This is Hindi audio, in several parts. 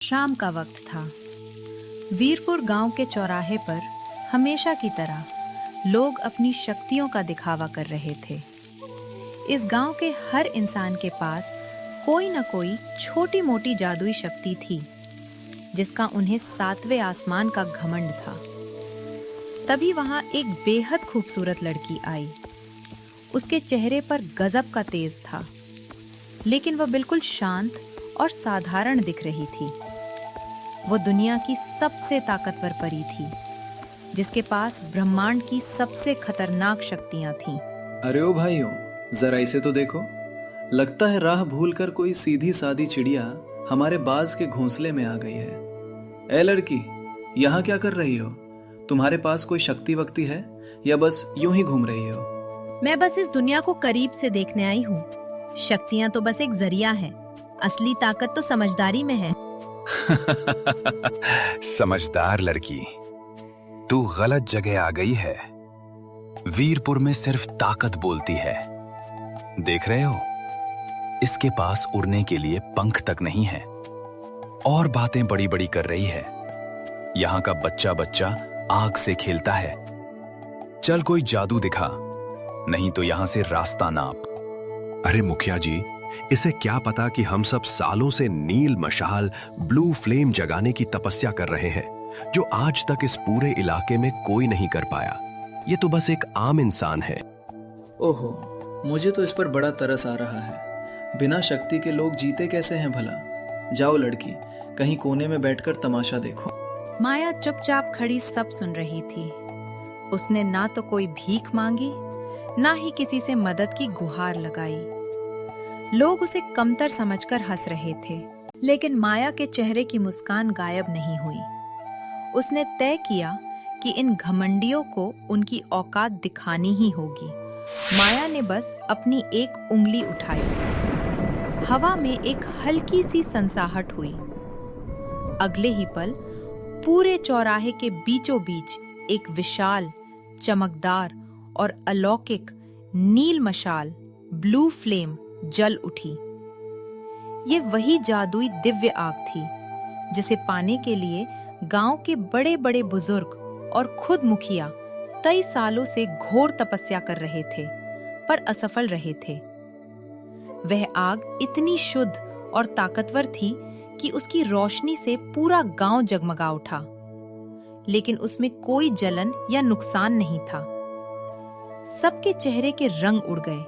शाम का वक्त था। वीरपुर गांव के चौराहे पर हमेशा की तरह लोग अपनी शक्तियों का दिखावा कर रहे थे। इस गांव के हर इंसान के पास कोई न कोई छोटी मोटी जादुई शक्ति थी, जिसका उन्हें सातवें आसमान का घमंड था। तभी वहां एक बेहद खूबसूरत लड़की आई। उसके चेहरे पर गजब का तेज था, लेकिन वह बिल्कुल शांत और साधारण दिख रही थी। वो दुनिया की सबसे ताकतवर परी थी, जिसके पास ब्रह्मांड की सबसे खतरनाक शक्तियां थीं। अरे ओ भाइयों, जरा इसे तो देखो। लगता है राह भूलकर कोई सीधी सादी चिड़िया हमारे बाज के घोंसले में आ गई है। ए लड़की, यहाँ क्या कर रही हो? तुम्हारे पास कोई शक्ति वक्ति है या बस यूं ही घूम रही हो? मैं बस इस दुनिया को करीब से देखने आई हूँ। शक्तियां तो बस एक जरिया है, असली ताकत तो समझदारी में है। समझदार लड़की, तू गलत जगह आ गई है। वीरपुर में सिर्फ ताकत बोलती है। देख रहे हो, इसके पास उड़ने के लिए पंख तक नहीं है और बातें बड़ी बड़ी कर रही है। यहाँ का बच्चा बच्चा आग से खेलता है। चल कोई जादू दिखा, नहीं तो यहाँ से रास्ता नाप। अरे मुखिया जी, इसे क्या पता कि हम सब सालों से नील मशाल ब्लू फ्लेम जगाने की तपस्या कर रहे हैं, जो आज तक इस पूरे इलाके में कोई नहीं कर पाया। ये तो बस एक आम इंसान है। ओहो, मुझे तो इस पर बड़ा तरस आ रहा है। बिना शक्ति के लोग जीते कैसे हैं भला? जाओ लड़की, कहीं कोने में बैठकर तमाशा देखो। माया चुपचाप खड़ी सब सुन रही थी। उसने ना तो कोई भीख मांगी, ना ही किसी से मदद की गुहार लगाई। लोग उसे कमतर समझकर हंस रहे थे, लेकिन माया के चेहरे की मुस्कान गायब नहीं हुई। उसने तय किया कि इन घमंडियों को उनकी औकात दिखानी ही होगी। माया ने बस अपनी एक उंगली उठाई। हवा में एक हल्की सी सनसाहट हुई। अगले ही पल पूरे चौराहे के बीचों बीच एक विशाल, चमकदार और अलौकिक नील मशाल ब्लू फ्लेम जल उठी। ये वही जादुई दिव्य आग थी, जिसे पाने के लिए गांव के बड़े बड़े बुजुर्ग और खुद मुखिया कई सालों से घोर तपस्या कर रहे थे, पर असफल रहे थे। वह आग इतनी शुद्ध और ताकतवर थी कि उसकी रोशनी से पूरा गांव जगमगा उठा, लेकिन उसमें कोई जलन या नुकसान नहीं था। सबके चेहरे के रंग उड़ गए।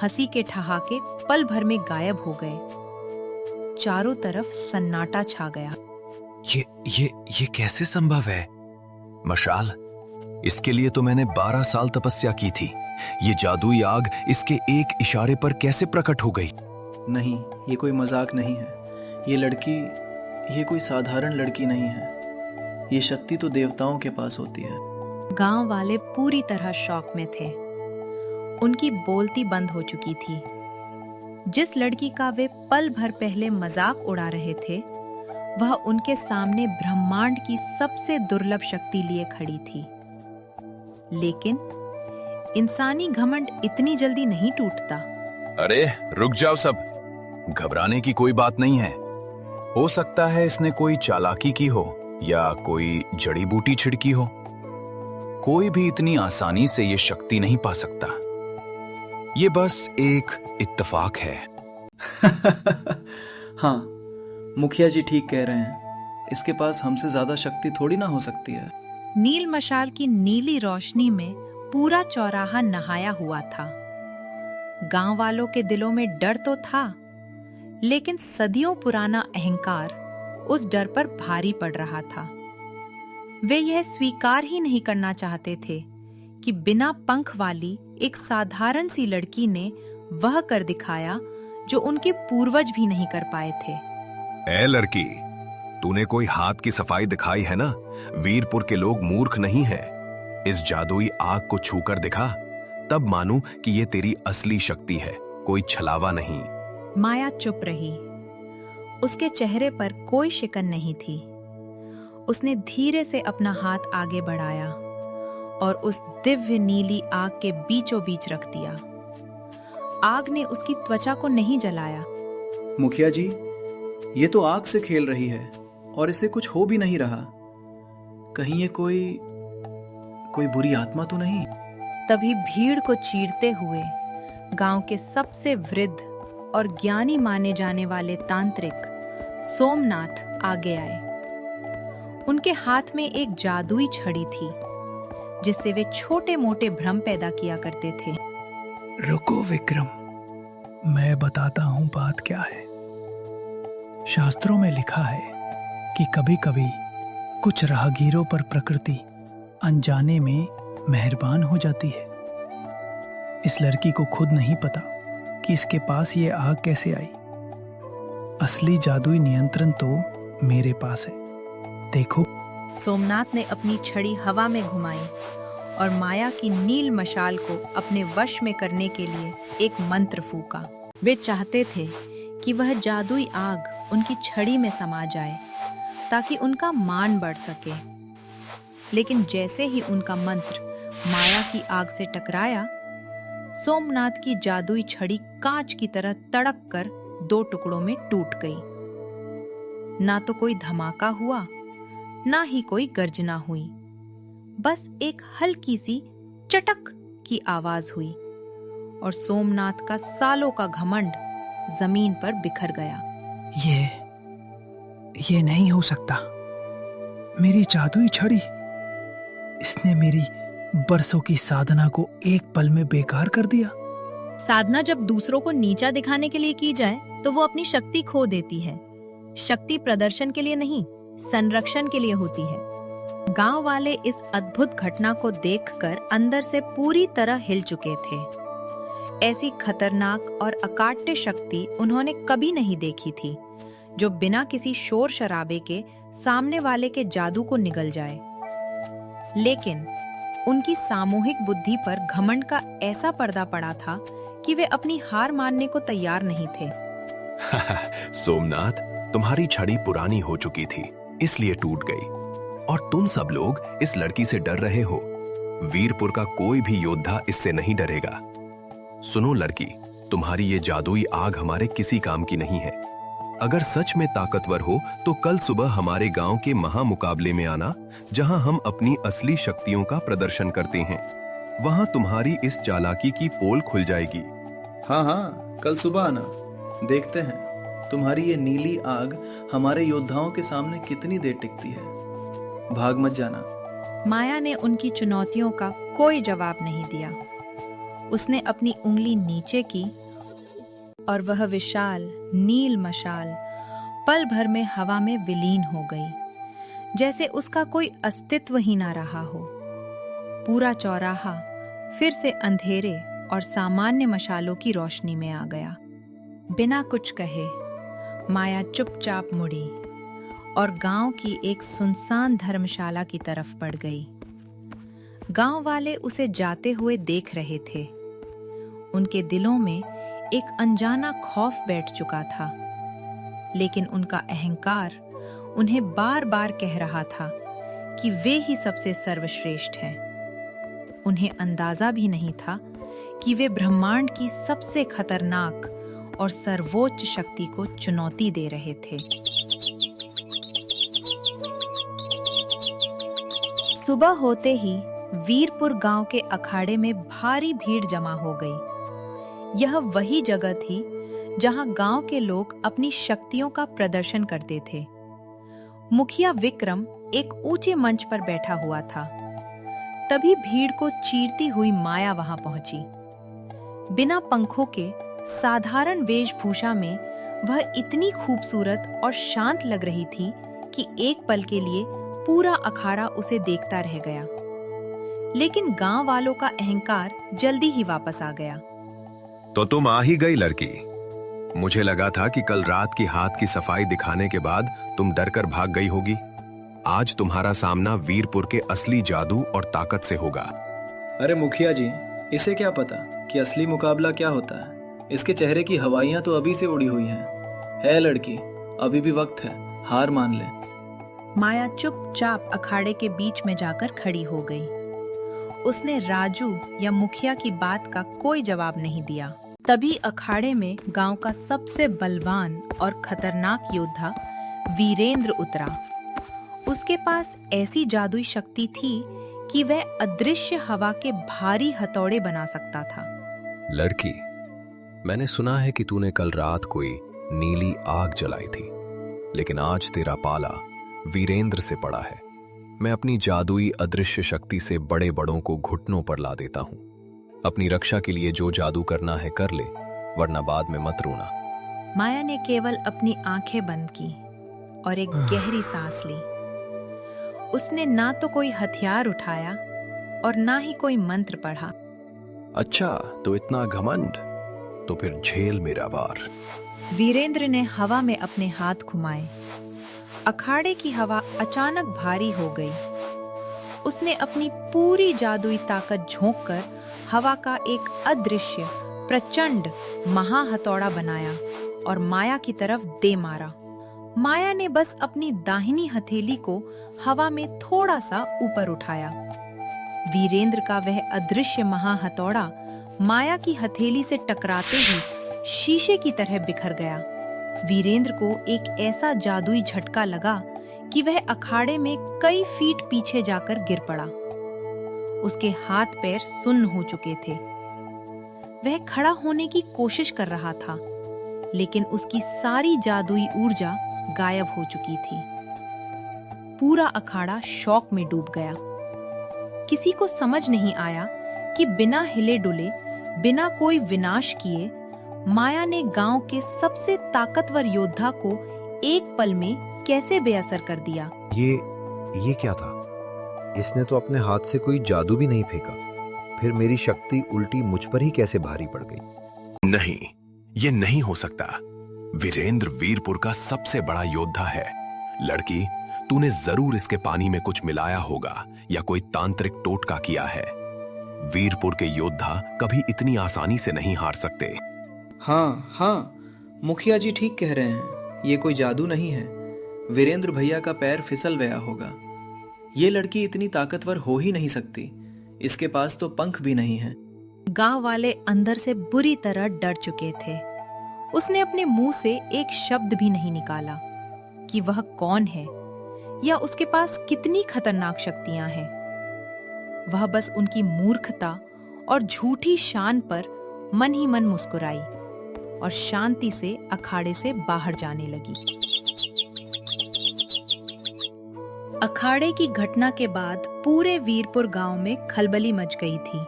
हंसी के ठहाके पल भर में गायब हो गए। चारों तरफ सन्नाटा छा गया। ये कैसे संभव है? मशाल, इसके लिए तो मैंने 12 साल तपस्या की थी। ये जादुई आग इसके एक इशारे पर कैसे प्रकट हो गई? नहीं, ये कोई मजाक नहीं है। ये लड़की, ये कोई साधारण लड़की नहीं है। ये शक्ति तो देवताओं के पास होती है। गांव वाले पूरी तरह शॉक में थे। उनकी बोलती बंद हो चुकी थी। जिस लड़की का वे पल भर पहले मजाक उड़ा रहे थे, वह उनके सामने ब्रह्मांड की सबसे दुर्लभ शक्ति लिए खड़ी थी। लेकिन इंसानी घमंड इतनी जल्दी नहीं टूटता। अरे रुक जाओ सब, घबराने की कोई बात नहीं है। हो सकता है इसने कोई चालाकी की हो या कोई जड़ी बूटी छिड़की हो। कोई भी इतनी आसानी से ये शक्ति नहीं पा सकता। ये बस एक इत्तेफाक है। हाँ, मुखिया जी ठीक कह रहे हैं। इसके पास हमसे ज्यादा शक्ति थोड़ी ना हो सकती है। नील मशाल की नीली रोशनी में पूरा चौराहा नहाया हुआ था। गांव वालों के दिलों में डर तो था, लेकिन सदियों पुराना अहंकार उस डर पर भारी पड़ रहा था। वे यह स्वीकार ही नहीं करना चाहते थे कि बिना पंख वाली एक साधारण सी लड़की ने वह कर दिखाया जो उनके पूर्वज भी नहीं कर पाए थे। ए लड़की, तूने कोई हाथ की सफाई दिखाई है ना? वीरपुर के लोग मूर्ख नहीं हैं। इस जादुई आग को छूकर दिखा, तब मानूं कि ये तेरी असली शक्ति है, कोई छलावा नहीं। माया चुप रही। उसके चेहरे पर कोई शिकन नहीं थी। उसने धीरे से अपना हाथ आगे बढ़ाया और उस दिव्य नीली आग के बीचों बीच रख दिया। आग ने उसकी त्वचा को नहीं जलाया। मुखिया जी, ये तो आग से खेल रही है और इसे कुछ हो भी नहीं रहा। कहीं ये कोई बुरी आत्मा तो नहीं? तभी भीड़ को चीरते हुए गांव के सबसे वृद्ध और ज्ञानी माने जाने वाले तांत्रिक सोमनाथ आगे आए। उनके हाथ में एक जादुई छड़ी थी जिससे वे छोटे मोटे भ्रम पैदा किया करते थे। रुको विक्रम, मैं बताता हूं बात क्या है। शास्त्रों में लिखा है कि कभी कभी कुछ राहगीरों पर प्रकृति अनजाने में मेहरबान हो जाती है। इस लड़की को खुद नहीं पता कि इसके पास ये आग कैसे आई। असली जादुई नियंत्रण तो मेरे पास है, देखो। सोमनाथ ने अपनी छड़ी हवा में घुमाई और माया की नील मशाल को अपने वश में करने के लिए एक मंत्र फूका। वे चाहते थे कि वह जादुई आग उनकी छड़ी में समा जाए ताकि उनका मान बढ़ सके। लेकिन जैसे ही उनका मंत्र माया की आग से टकराया, सोमनाथ की जादुई छड़ी कांच की तरह तड़क कर 2 टुकड़ों में टूट गई। ना तो कोई धमाका हुआ, ना ही कोई गर्जना हुई। बस एक हल्की सी चटक की आवाज हुई और सोमनाथ का सालों का घमंड जमीन पर बिखर गया। ये नहीं हो सकता। मेरी जादुई छड़ी, इसने मेरी बरसों की साधना को एक पल में बेकार कर दिया। साधना जब दूसरों को नीचा दिखाने के लिए की जाए तो वो अपनी शक्ति खो देती है। शक्ति प्रदर्शन के लिए नहीं, संरक्षण के लिए होती है। गांव वाले इस अद्भुत घटना को देखकर अंदर से पूरी तरह हिल चुके थे। ऐसी खतरनाक और अकाट्य शक्ति उन्होंने कभी नहीं देखी थी, जो बिना किसी शोर शराबे के सामने वाले के जादू को निगल जाए। लेकिन उनकी सामूहिक बुद्धि पर घमंड का ऐसा पर्दा पड़ा था कि वे अपनी हार मानने को तैयार नहीं थे। सोमनाथ, तुम्हारी छड़ी पुरानी हो चुकी थी, इसलिए टूट गई। और तुम सब लोग इस लड़की से डर रहे हो। वीरपुर का कोई भी योद्धा इससे नहीं डरेगा। सुनो लड़की, तुम्हारी ये जादुई आग हमारे किसी काम की नहीं है। अगर सच में ताकतवर हो तो कल सुबह हमारे गांव के महामुकाबले में आना, जहां हम अपनी असली शक्तियों का प्रदर्शन करते हैं। वहां तुम्हारी इस चालाकी की पोल खुल जाएगी। हाँ हाँ, कल सुबह आना, देखते हैं तुम्हारी ये नीली आग हमारे योद्धाओं के सामने कितनी देर टिकती है। भाग मत जाना। माया ने उनकी चुनौतियों का कोई जवाब नहीं दिया। उसने अपनी उंगली नीचे की और वह विशाल नील मशाल पल भर में हवा में विलीन हो गई, जैसे उसका कोई अस्तित्व ही ना रहा हो। पूरा चौराहा फिर से अंधेरे और सामान्य मशालों की रोशनी में आ गया। बिना कुछ कहे माया चुपचाप मुड़ी और गांव की एक सुनसान धर्मशाला की तरफ बढ़ गई। गांव वाले उसे जाते हुए देख रहे थे। उनके दिलों में एक अनजाना खौफ बैठ चुका था, लेकिन उनका अहंकार उन्हें बार बार कह रहा था कि वे ही सबसे सर्वश्रेष्ठ हैं। उन्हें अंदाजा भी नहीं था कि वे ब्रह्मांड की सबसे खतरनाक और सर्वोच्च शक्ति को चुनौती दे रहे थे। सुबह होते ही वीरपुर गांव के अखाड़े में भारी भीड़ जमा हो गई। यह वही जगह थी जहां गांव के लोग अपनी शक्तियों का प्रदर्शन करते थे। मुखिया विक्रम एक ऊंचे मंच पर बैठा हुआ था। तभी भीड़ को चीरती हुई माया वहां पहुंची। बिना पंखों के साधारण वेशभूषा में वह इतनी खूबसूरत और शांत लग रही थी कि एक पल के लिए पूरा अखाड़ा उसे देखता रह गया। लेकिन गांव वालों का अहंकार जल्दी ही वापस आ गया। तो तुम आ ही गई लड़की। मुझे लगा था कि कल रात की हाथ की सफाई दिखाने के बाद तुम डरकर भाग गई होगी। आज तुम्हारा सामना वीरपुर के असली जादू और ताकत से होगा। अरे मुखिया जी, इसे क्या पता कि असली मुकाबला क्या होता है। इसके चेहरे की हवाइयां तो अभी से उड़ी हुई हैं। है लड़की, अभी भी वक्त है, हार मान ले। माया चुपचाप अखाड़े के बीच में जाकर खड़ी हो गई। उसने राजू या मुखिया की बात का कोई जवाब नहीं दिया। तभी अखाड़े में गांव का सबसे बलवान और खतरनाक योद्धा वीरेंद्र उतरा। उसके पास ऐसी जादुई शक्ति थी कि वह अदृश्य हवा के भारी हथौड़े बना सकता था। लड़की, मैंने सुना है कि तूने कल रात कोई नीली आग जलाई थी, लेकिन आज तेरा पाला वीरेंद्र से पड़ा है। मैं अपनी जादुई अदृश्य शक्ति से बड़े बड़ों को घुटनों पर ला देता हूं। अपनी रक्षा के लिए जो जादू करना है कर ले, वरना बाद में मत रोना। माया ने केवल अपनी आंखें बंद की और एक गहरी सांस ली। उसने ना तो कोई हथियार उठाया और ना ही कोई मंत्र पढ़ा। अच्छा, तो इतना घमंड, तो फिर झेल मेरा वार। वीरेंद्र ने हवा में अपने हाथ घुमाए। अखाड़े की हवा अचानक भारी हो गई। उसने अपनी पूरी जादुई ताकत झोंककर हवा का एक अदृश्य प्रचंड महाहथौड़ा बनाया और माया की तरफ दे मारा। माया ने बस अपनी दाहिनी हथेली को हवा में थोड़ा सा ऊपर उठाया। वीरेंद्र का वह अदृश्य महाहथौड़ा माया की हथेली से टकराते ही शीशे की तरह बिखर गया। वीरेंद्र को एक ऐसा जादुई झटका लगा कि वह अखाड़े में कई फीट पीछे जाकर गिर पड़ा। उसके हाथ पैर सुन्न हो चुके थे। वह खड़ा होने की कोशिश कर रहा था, लेकिन उसकी सारी जादुई ऊर्जा गायब हो चुकी थी। पूरा अखाड़ा शौक में डूब गया। किसी को समझ नहीं आया कि बिना हिले डुले, बिना कोई विनाश किए, माया ने गांव के सबसे ताकतवर योद्धा को एक पल में कैसे बेअसर कर दिया। ये क्या था? इसने तो अपने हाथ से कोई जादू भी नहीं फेंका, फिर मेरी शक्ति उल्टी मुझ पर ही कैसे भारी पड़ गई? नहीं, ये नहीं हो सकता। वीरेंद्र वीरपुर का सबसे बड़ा योद्धा है। लड़की, तूने जरूर इसके पानी में कुछ मिलाया होगा या कोई तांत्रिक टोटका किया है। वीरपुर के योद्धा कभी इतनी आसानी से नहीं हार सकते। हाँ, मुखिया जी ठीक कह रहे हैं। ये कोई जादू नहीं है। वीरेंद्र भैया का पैर फिसल गया होगा। ये लड़की इतनी ताकतवर हो ही नहीं सकती। इसके पास तो पंख भी नहीं है। गांव वाले अंदर से बुरी तरह डर चुके थे। उसने अपने मुंह से एक शब्द भी नहीं निकाला कि वह कौन है या उसके पास कितनी खतरनाक शक्तियां हैं। वह बस उनकी मूर्खता और झूठी शान पर मन ही मन मुस्कुराई और शांति से अखाड़े से बाहर जाने लगी। अखाड़े की घटना के बाद पूरे वीरपुर गांव में खलबली मच गई थी।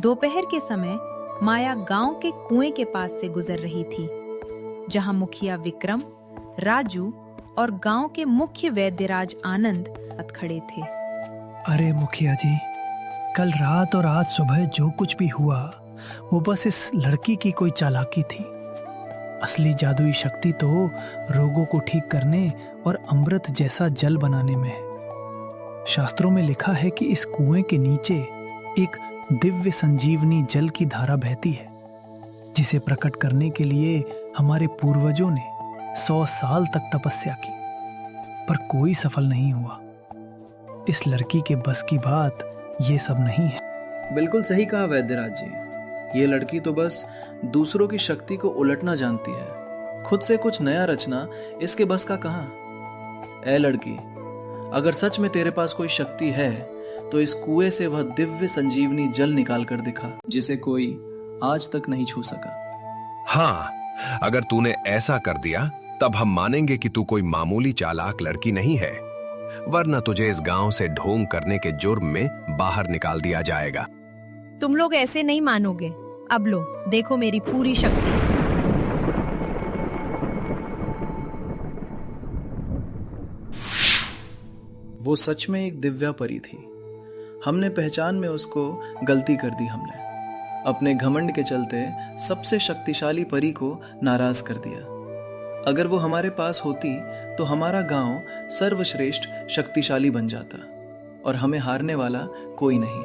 दोपहर के समय माया गांव के कुएं के पास से गुजर रही थी, जहां मुखिया विक्रम, राजू और गांव के मुख्य वैद्यराज आनंद खड़े थे। अरे मुखिया जी, कल रात और आज सुबह जो कुछ भी हुआ वो बस इस लड़की की कोई चालाकी थी। असली जादुई शक्ति तो रोगों को ठीक करने और अमृत जैसा जल बनाने में है। शास्त्रों में लिखा है कि इस कुएं के नीचे एक दिव्य संजीवनी जल की धारा बहती है, जिसे प्रकट करने के लिए हमारे पूर्वजों ने 100 साल तक तपस्या की, पर कोई सफल नहीं हुआ। इस लड़की के बस की बात ये सब नहीं है। बिल्कुल सही कहा वैद्यराज जी। ये लड़की तो बस दूसरों की शक्ति को उलटना जानती है। खुद से कुछ नया रचना इसके बस का कहाँ। ऐ लड़की, अगर सच में तेरे पास कोई शक्ति है तो इस कुएं से वह दिव्य संजीवनी जल निकाल कर दिखा, जिसे कोई आज तक नहीं छू सका। हाँ, अगर तूने ऐसा कर दिया तब हम मानेंगे कि तू कोई मामूली चालाक लड़की नहीं है, वरना तुझे इस गांव से ढोंग करने के जुर्म में बाहर निकाल दिया जाएगा। तुम लोग ऐसे नहीं मानोगे। अब लो, देखो मेरी पूरी शक्ति। वो सच में एक दिव्या परी थी। हमने पहचान में उसको गलती कर दी। हमने अपने घमंड के चलते सबसे शक्तिशाली परी को नाराज कर दिया। अगर वो हमारे पास होती तो हमारा गांव सर्वश्रेष्ठ शक्तिशाली बन जाता और हमें हारने वाला कोई नहीं।